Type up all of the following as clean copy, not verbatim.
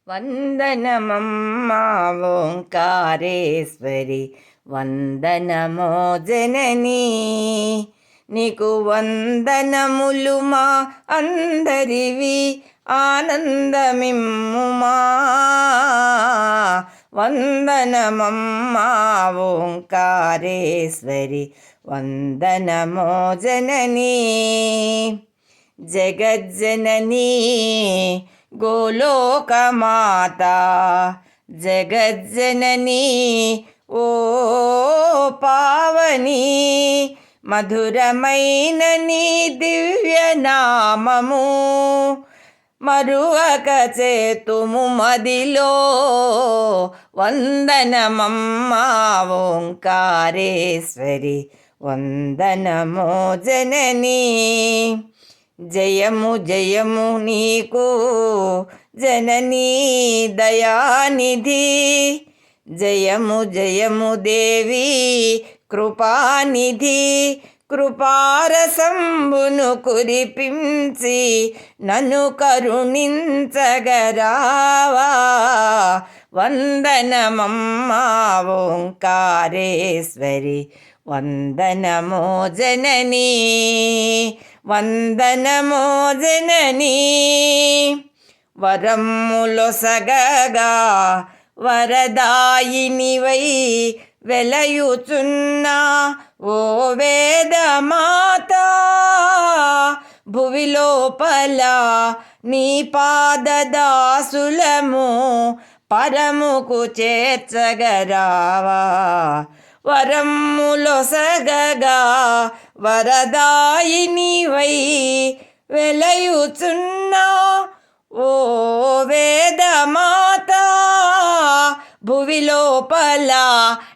వందనమమ్మా ఓంకారేశ్వరి, వందనమో జననీ. నీకు వందనములు మా అందరివి, ఆనందమిమ్ముమా. వందనమమ్మా ఓంకారేశ్వరి, వందనమో జననీ. జగజ్జననీ గోలోకమాత, జగజ్జననీ ఓ పావని. మధురమైన నీ దివ్యనామము మరువక చేతుము మదిలో. వందనమమ్మా ఓంకారేశ్వరి, వందనమో జననీ. జయము జయము నీకు జననీ దయానిధి, జయము జయము దేవి కృపానిధి. కృపారసంబును కురిపించి నన్ను కరుణించగరావా. వందనమమ్మా ఓంకారేశ్వరి, వందనమో జననీ. వందనమో జననీ. వరములొసగగా వరదాయినివై వెలయుచున్నా ఓ వేదమాత. భువిలోపల నీ పాదదాసులము పరముకు చేర్చగరావా. వరములొసగగా వరదాయినివై వెలయుచున్నా ఓ వేదమాత. భువిలోపల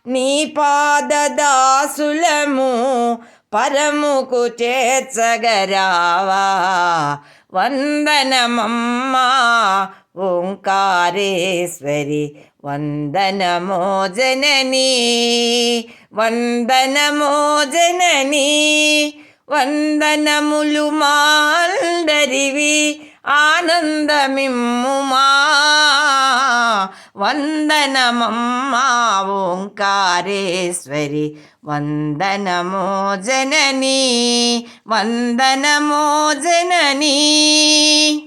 నీ పాదదాసులము పరముకు చేర్చగరావా. వందనమమ్మా ఓంకారేశ్వరి, వందనమో జననీ. వందనమో జననీ. వందనములు మా అందరివి, ఆనందమిమ్ముమా. వందనమమ్మా ఓంకారేశ్వరి, వందనమో జననీ. వందనమో జననీ.